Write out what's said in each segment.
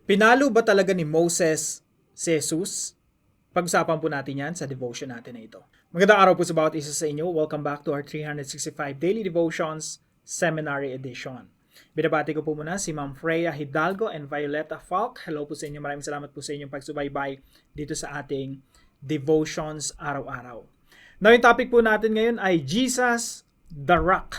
Pinalo ba talaga ni Moses si Jesus? Pag-usapan po natin yan sa devotion natin na ito. Magandang araw po sa bawat isa sa inyo. Welcome back to our 365 Daily Devotions Seminary Edition. Binabati ko po muna si Ma'am Freya Hidalgo and Violeta Falk. Hello po sa inyo. Maraming salamat po sa inyong pagsubaybay dito sa ating devotions araw-araw. Now, yung topic po natin ngayon ay Jesus the Rock.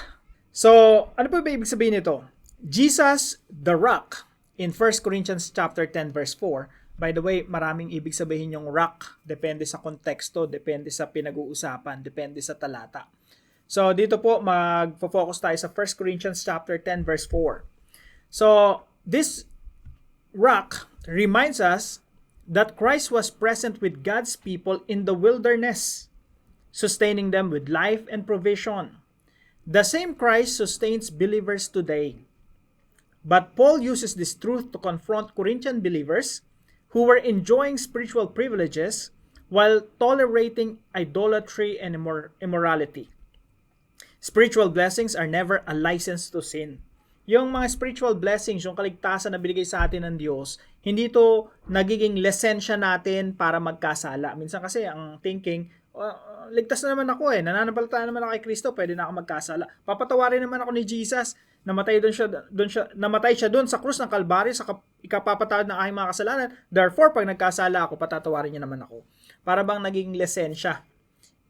So, ano po ba ibig sabihin nito? Jesus the Rock in 1 Corinthians chapter 10 verse 4. By the way, maraming ibig sabihin yung rock. Depende sa konteksto, depende sa pinag-uusapan, depende sa talata. So, dito po mag-focus tayo sa 1 Corinthians chapter 10 verse 4. So, this rock reminds us that Christ was present with God's people in the wilderness, sustaining them with life and provision. The same Christ sustains believers today. But Paul uses this truth to confront Corinthian believers who were enjoying spiritual privileges while tolerating idolatry and immorality. Spiritual blessings are never a license to sin. Yung mga spiritual blessings, yung kaligtasan na binigay sa atin ng Diyos, hindi to nagiging lisensya natin para magkasala. Minsan kasi ang thinking, ligtas na naman ako nananampalataya naman ako kay Kristo, pwede na ako magkasala. Papatawarin naman ako ni Jesus, namatay siya doon sa krus ng Kalbaryo sa ikapapatawad ng aking mga kasalanan. Therefore, pag nagkasala ako, patatawarin niya naman ako. Para bang naging lisensya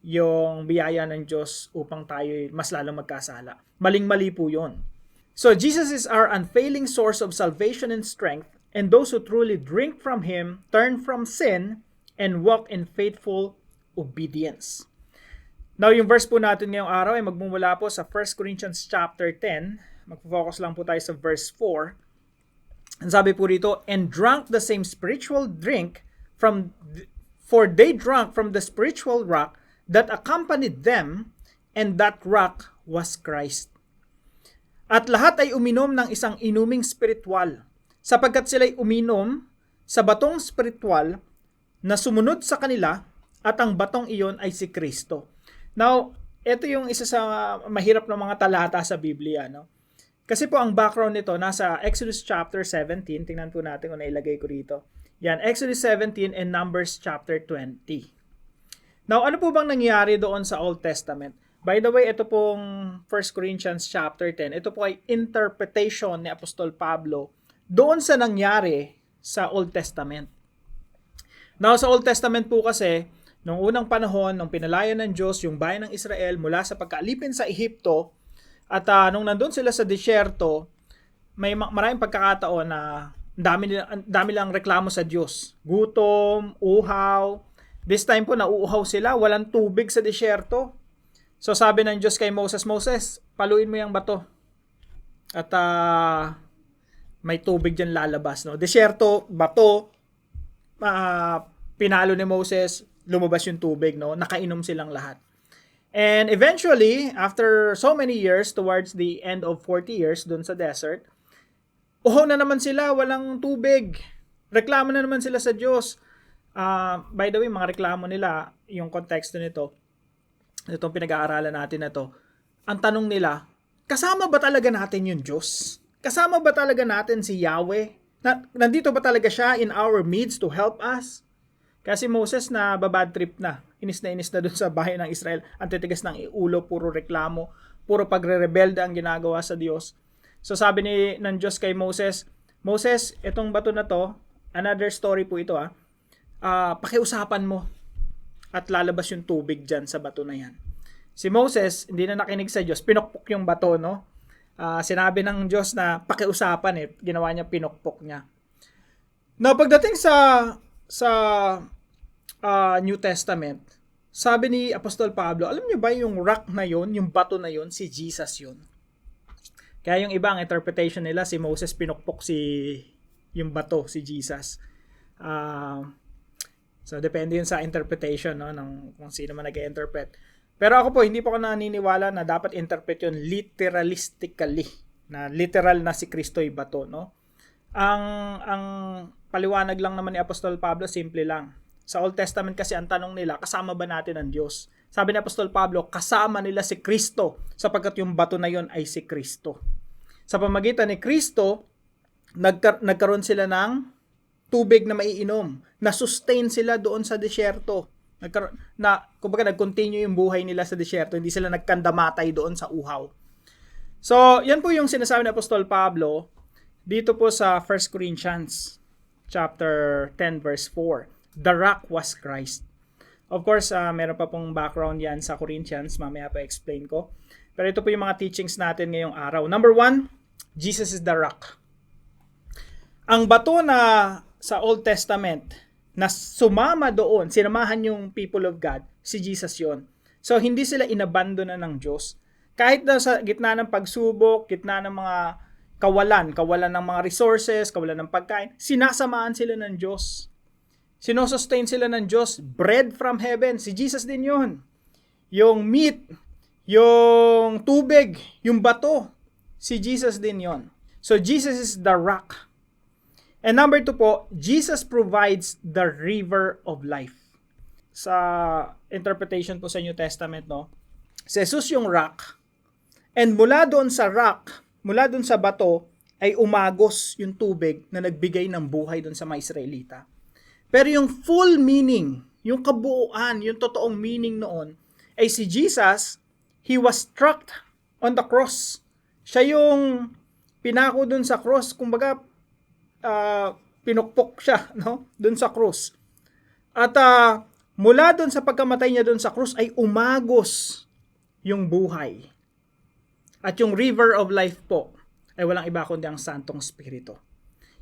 yung biyaya ng Diyos upang tayo mas lalong magkasala. Maling-mali po yun. So, Jesus is our unfailing source of salvation and strength, and those who truly drink from Him turn from sin and walk in faithful obedience. Now, yung verse po natin ngayong araw ay magmumula po sa 1 Corinthians chapter 10. Mag-focus lang po tayo sa verse 4. Ang sabi po rito, and drank the same spiritual drink for they drank from the spiritual rock that accompanied them, and that rock was Christ. At lahat ay uminom ng isang inuming spiritual, sapagkat sila'y uminom sa batong spiritual na sumunod sa kanila, at ang batong iyon ay si Kristo. Now, ito yung isa sa mahirap na mga talata sa Biblia, no? Kasi po ang background nito nasa Exodus chapter 17. Tingnan po natin kung nailagay ko rito. Yan, Exodus 17 and Numbers chapter 20. Now, ano po bang nangyari doon sa Old Testament? By the way, ito pong 1 Corinthians chapter 10. Ito po ay interpretation ni Apostol Pablo doon sa nangyari sa Old Testament. Now, sa Old Testament po kasi, noong unang panahon, nung pinalaya ng Diyos yung bayan ng Israel mula sa pagkaalipin sa Ehipto, at nung nandun sila sa disyerto, may maraming pagkakataon na dami lang reklamo sa Diyos. Gutom, uhaw. This time po, nauuhaw sila, walang tubig sa disyerto. So sabi ng Diyos kay Moses, Moses, paluin mo yung bato. At may tubig dyan lalabas. No? Disyerto, bato, pinalo ni Moses, lumabas yung tubig, no? Nakainom silang lahat. And eventually, after so many years, towards the end of 40 years dun sa desert, uhaw na naman sila, walang tubig. Reklamo na naman sila sa Diyos. By the way, mga reklamo nila, yung konteksto nito, itong pinag-aaralan natin na to, ang tanong nila, kasama ba talaga natin yung Diyos? Kasama ba talaga natin si Yahweh? Nandito ba talaga siya in our midst to help us? Kasi Moses na babad trip na. Inis na dun sa bahay ng Israel. Ang titigas ng ulo, puro reklamo, puro pagre-rebelde ang ginagawa sa Diyos. So sabi ng Diyos kay Moses, Moses, itong bato na to, another story po ito pakiusapan mo at lalabas yung tubig dyan sa bato na yan. Si Moses, hindi na nakinig sa Diyos, pinukpok yung bato, no? Sinabi ng Diyos na pakiusapan ginawa niya, pinukpok niya. Now, pagdating sa New Testament, sabi ni Apostol Pablo, alam niyo ba yung rock na yon, yung bato na yon, si Jesus yon. Kaya yung ibang interpretation nila, si Moses pinukpok yung bato, si Jesus. So depende yun sa interpretation, no, ng kung sino man nag-interpret. Pero ako po, hindi po ako naniniwala na dapat interpret yun literalistically, na literal na si Kristo ay bato, no? Ang paliwanag lang naman ni Apostol Pablo, simple lang. Sa Old Testament kasi ang tanong nila, kasama ba natin ang Diyos? Sabi ni Apostol Pablo, kasama nila si Kristo sapagkat yung bato na yon ay si Kristo. Sa pamagitan ni Kristo, nagkaroon sila ng tubig na maiinom. Na-sustain sila doon sa disyerto. Kumbaga nag-continue yung buhay nila sa disyerto. Hindi sila nagkandamatay doon sa uhaw. So, yan po yung sinasabi ni Apostol Pablo dito po sa 1 Corinthians chapter 10 verse 4. The rock was Christ. Of course, meron pa pong background yan sa Corinthians. Mamaya pa explain ko. Pero ito po yung mga teachings natin ngayong araw. Number 1, Jesus is the rock. Ang bato na sa Old Testament na sumama doon, sinamahan yung people of God, si Jesus yon. So, hindi sila inabandon na ng Diyos. Kahit na sa gitna ng pagsubok, gitna ng mga kawalan ng mga resources, kawalan ng pagkain, sinasamahan sila ng Diyos. Sinosustain sila ng Diyos. Bread from heaven. Si Jesus din yon. Yung meat, yung tubig, yung bato, si Jesus din yon. So, Jesus is the rock. And number 2 po, Jesus provides the river of life. Sa interpretation po sa New Testament, no? Si Jesus yung rock. And mula doon sa rock, mula doon sa bato, ay umagos yung tubig na nagbigay ng buhay doon sa mga Israelita. Pero yung full meaning, yung kabuuan, yung totoong meaning noon, ay si Jesus, He was struck on the cross. Siya yung pinako doon sa cross. Kumbaga, pinukpok siya, no? Doon sa cross. At mula doon sa pagkamatay niya doon sa cross ay umagos yung buhay. At yung river of life po ay walang iba kundi ang Santong Espiritu.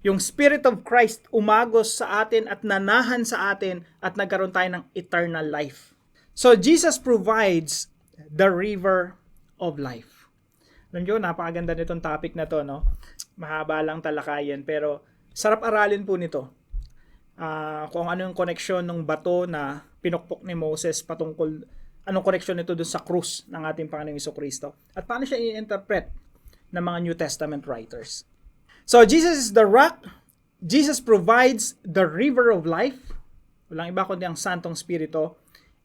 Yung Spirit of Christ umagos sa atin at nanahan sa atin at nagkaroon tayo ng eternal life. So Jesus provides the river of life. Alam nyo, napakaganda nitong topic na to, no? Mahaba lang talakayan, pero sarap aralin po nito. Kung ano yung koneksyon ng bato na pinukpok ni Moses patungkol, anong koneksyon nito doon sa krus ng ating Panginoong Jesucristo. At paano siya i-interpret ng mga New Testament writers. So, Jesus is the rock. Jesus provides the river of life. Walang iba kundi ang Santong Espiritu.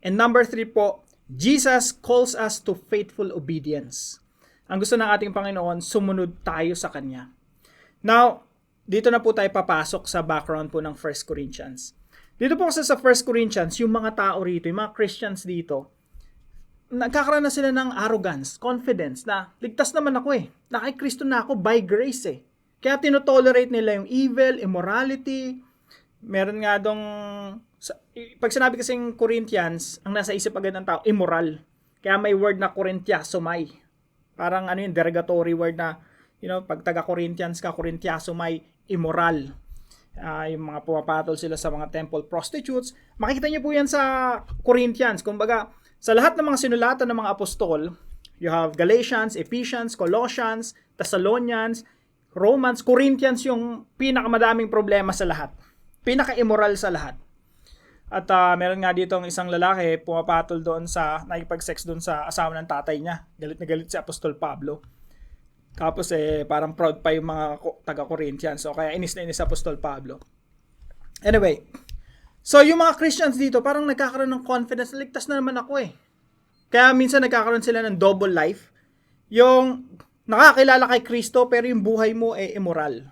And number 3 po, Jesus calls us to faithful obedience. Ang gusto ng ating Panginoon, sumunod tayo sa Kanya. Now, dito na po tayo papasok sa background po ng 1 Corinthians. Dito po kasi sa 1 Corinthians, yung mga tao rito, yung mga Christians dito, nagkakaroon na sila ng arrogance, confidence, na ligtas naman ako eh. Na kay Kristo na ako by grace eh. Kaya tinotolerate nila yung evil, immorality. Meron nga dong, pag sinabi kasing Corinthians, ang nasa isip agad ng tao, immoral. Kaya may word na Corinthiasomai. Parang ano yun, derogatory word na, pag taga-Corinthians ka, Corinthiasomai, immoral. Yung mga pumapatol sila sa mga temple prostitutes. Makikita niyo po yan sa Corinthians. Kumbaga, sa lahat ng mga sinulatan ng mga apostol, you have Galatians, Ephesians, Colossians, Thessalonians, Romans, Corinthians yung pinakamadaming problema sa lahat. Pinaka-immoral sa lahat. At meron nga dito ang isang lalaki, pumapatol doon nakipag-sex doon sa asawa ng tatay niya. Galit na galit si Apostol Pablo. Tapos parang proud pa yung mga taga-Corinthians. So kaya inis na inis si Apostol Pablo. Anyway, so yung mga Christians dito parang nagkakaroon ng confidence, ligtas na naman ako eh. Kaya minsan nagkakaroon sila ng double life. Yung nakakilala kay Kristo pero yung buhay mo ay immoral.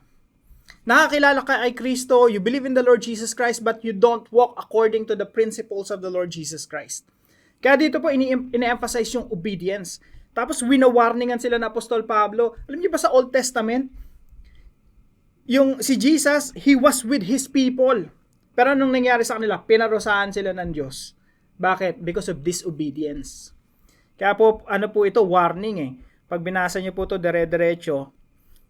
Nakakilala ka kay Kristo, you believe in the Lord Jesus Christ but you don't walk according to the principles of the Lord Jesus Christ. Kaya dito po ini-emphasize yung obedience. Tapos wina-warningan sila ng Apostol Pablo. Alam niyo ba sa Old Testament, yung si Jesus, He was with His people. Pero anong nangyari sa kanila? Pinarusahan sila ng Diyos. Bakit? Because of disobedience. Kaya po, ano po ito? Warning eh. Pag binasa niyo po ito dire-diretso,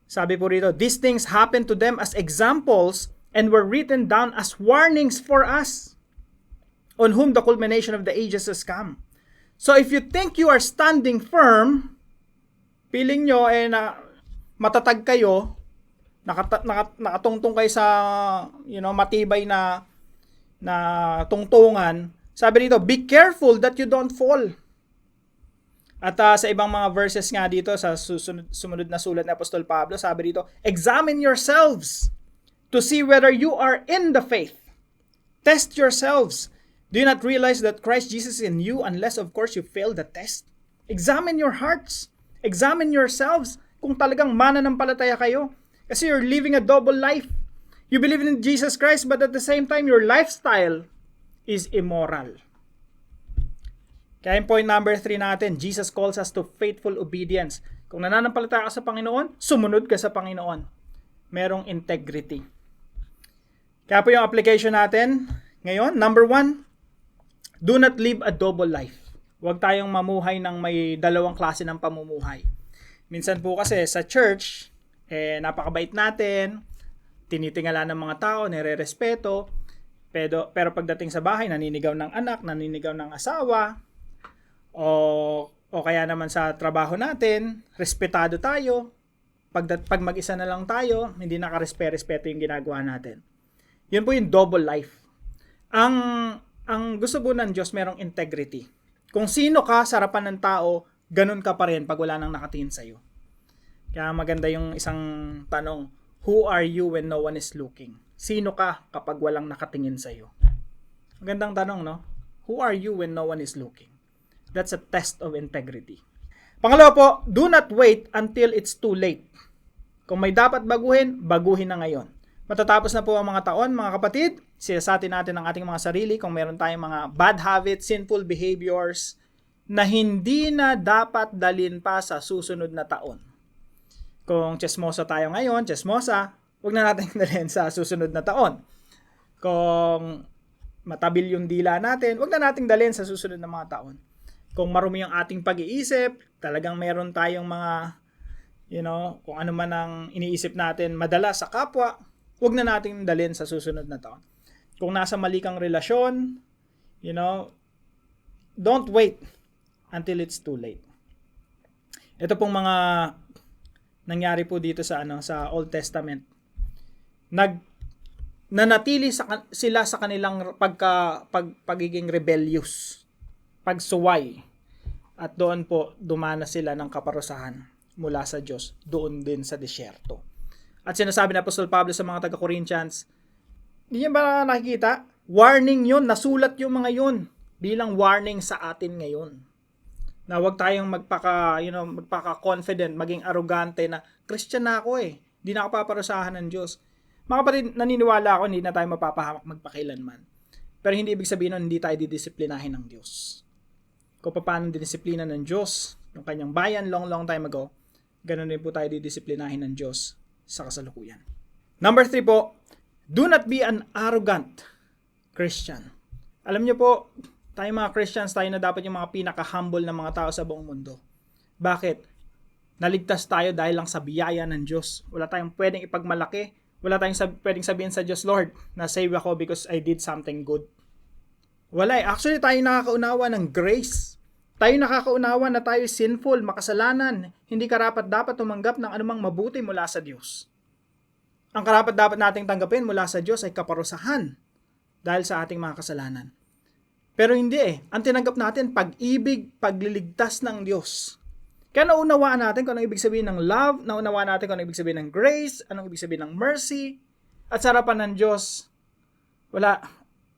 sabi po rito, these things happened to them as examples and were written down as warnings for us, on whom the culmination of the ages has come. So if you think you are standing firm, feeling nyo na matatag kayo, nakatungtong kayo sa matibay na tungtungan, sabi dito, be careful that you don't fall. At sa ibang mga verses nga dito, sa sumunod na sulat ni Apostol Pablo, sabi dito, examine yourselves to see whether you are in the faith. Test yourselves. Do you not realize that Christ Jesus is in you unless, of course, you fail the test? Examine your hearts. Examine yourselves kung talagang mananampalataya kayo. Kasi you're living a double life. You believe in Jesus Christ, but at the same time, your lifestyle is immoral. Kaya yung point number 3 natin, Jesus calls us to faithful obedience. Kung nananampalataya ka sa Panginoon, sumunod ka sa Panginoon. Merong integrity. Kaya po yung application natin ngayon, number 1, do not live a double life. Huwag tayong mamuhay ng may dalawang klase ng pamumuhay. Minsan po kasi sa church, napakabait natin, tinitingala ng mga tao, nire-respeto, pero pagdating sa bahay, naninigaw ng anak, naninigaw ng asawa, o kaya naman sa trabaho natin, respetado tayo. Pag mag-isa na lang tayo, hindi nakarespeto yung ginagawa natin. Yun po yung double life. Ang gusto po ng Diyos, merong integrity. Kung sino ka sa harapan ng tao, ganun ka pa rin pag wala nang nakatingin sa'yo. Kaya maganda yung isang tanong, who are you when no one is looking? Sino ka kapag walang nakatingin sa'yo? Magandang tanong, no? Who are you when no one is looking? That's a test of integrity. Pangalawa po, do not wait until it's too late. Kung may dapat baguhin, baguhin na ngayon. Matatapos na po ang mga taon, mga kapatid, siyasatin natin ang ating mga sarili kung meron tayong mga bad habits, sinful behaviors, na hindi na dapat dalhin pa sa susunod na taon. Kung chismosa tayo ngayon, chismosa, huwag na natin dalhin sa susunod na taon. Kung matabil yung dila natin, huwag na natin dalhin sa susunod na mga taon. Kung marumi yung ating pag-iisip, talagang meron tayong mga, kung ano man ang iniisip natin madalas sa kapwa, huwag na natin dalhin sa susunod na taon. Kung nasa mali kang relasyon, don't wait until it's too late. Ito pong mga nangyari po dito sa Old Testament. Nanatili sila sa kanilang pagiging rebellious, pagsuway. At doon po dumanas sila ng kaparusahan mula sa Diyos, doon din sa disyerto. At sinasabi na Apostol Pablo sa mga taga-Corinthians, hindi niya ba nakikita? Warning yun, nasulat yung mga yun bilang warning sa atin ngayon. Na huwag tayong magpaka-confident, maging arrogante na Christian na ako hindi na ako paparusahan ng Diyos. Mga kapatid, naniniwala ako hindi na tayo mapapahamak magpakailanman. Pero hindi ibig sabihin nun, hindi tayo didisiplinahin ng Diyos. Kung paano didisiplina ng Diyos yung kanyang bayan long time ago, ganun din po tayo didisiplinahin ng Diyos sa kasalukuyan. Number 3 po, do not be an arrogant Christian. Alam niyo po, tayo mga Christians, tayo na dapat yung mga pinaka-humble na mga tao sa buong mundo. Bakit? Naligtas tayo dahil lang sa biyaya ng Diyos. Wala tayong pwedeng ipagmalaki. Wala tayong pwedeng sabihin sa Diyos, Lord, na-save ako because I did something good. Wala Actually, tayo nakakaunawa ng grace. Tayo nakakaunawa na tayo sinful, makasalanan. Hindi karapat-dapat tumanggap ng anumang mabuti mula sa Diyos. Ang karapat-dapat nating tanggapin mula sa Diyos ay kaparusahan dahil sa ating mga kasalanan. Pero hindi Ang tinanggap natin, pag-ibig, pagliligtas ng Diyos. Kaya naunawaan natin kung anong ibig sabihin ng love, naunawaan natin kung anong ibig sabihin ng grace, anong ibig sabihin ng mercy, at sa harapan ng Diyos,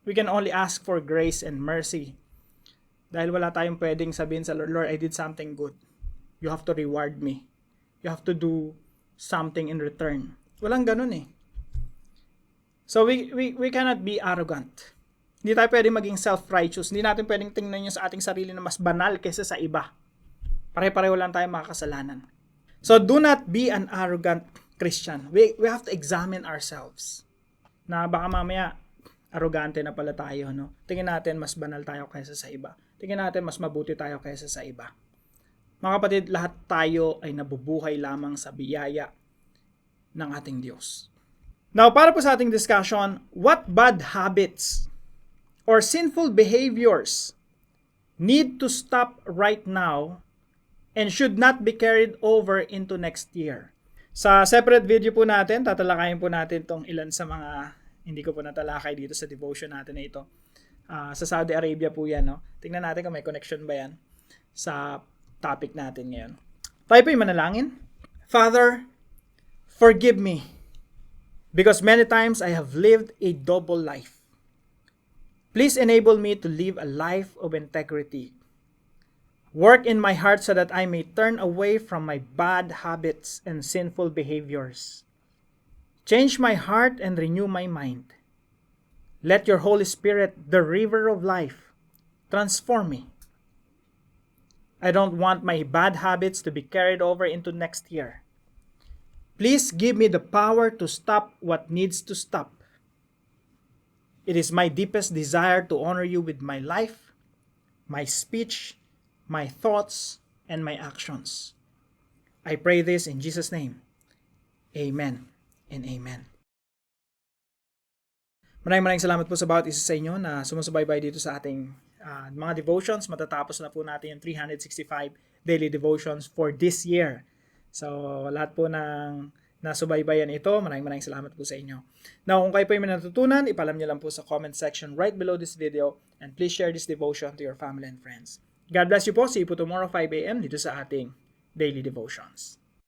we can only ask for grace and mercy. Dahil wala tayong pwedeng sabihin sa Lord, I did something good. You have to reward me. You have to do something in return. Walang ganun So we cannot be arrogant. Hindi tayo pwedeng maging self-righteous. Hindi natin pwedeng tingnan yung sa ating sarili na mas banal kaysa sa iba. Pare-pareho lang tayo mga kasalanan. So do not be an arrogant Christian. We have to examine ourselves. Na baka mamaya, arrogante na pala tayo, no? Tingin natin mas banal tayo kaysa sa iba. Tingin natin mas mabuti tayo kaysa sa iba. Mga kapatid, lahat tayo ay nabubuhay lamang sa biyaya ng ating Diyos. Now, para po sa ating discussion, what bad habits or sinful behaviors need to stop right now and should not be carried over into next year? Sa separate video po natin, tatalakayin po natin tong ilan sa mga hindi ko po natalakay dito sa devotion natin na ito. Sa Saudi Arabia po yan. No? Tingnan natin kung may connection ba yan sa topic natin ngayon. Tayo po yung manalangin. Father, forgive me because many times I have lived a double life. Please enable me to live a life of integrity. Work in my heart so that I may turn away from my bad habits and sinful behaviors. Change my heart and renew my mind. Let your Holy Spirit, the river of life, transform me. I don't want my bad habits to be carried over into next year. Please give me the power to stop what needs to stop. It is my deepest desire to honor you with my life, my speech, my thoughts, and my actions. I pray this in Jesus' name. Amen and amen. Maraming salamat po sa bawat isa sa inyo na sumusubaybay dito sa ating mga devotions. Matatapos na po natin yung 365 daily devotions for this year. So, lahat po ng nasubaybayan ito, maraming salamat po sa inyo. Now, kung kayo po yung may natutunan, ipalam niyo lang po sa comment section right below this video, and please share this devotion to your family and friends. God bless you po. See you po tomorrow 5 a.m. dito sa ating daily devotions.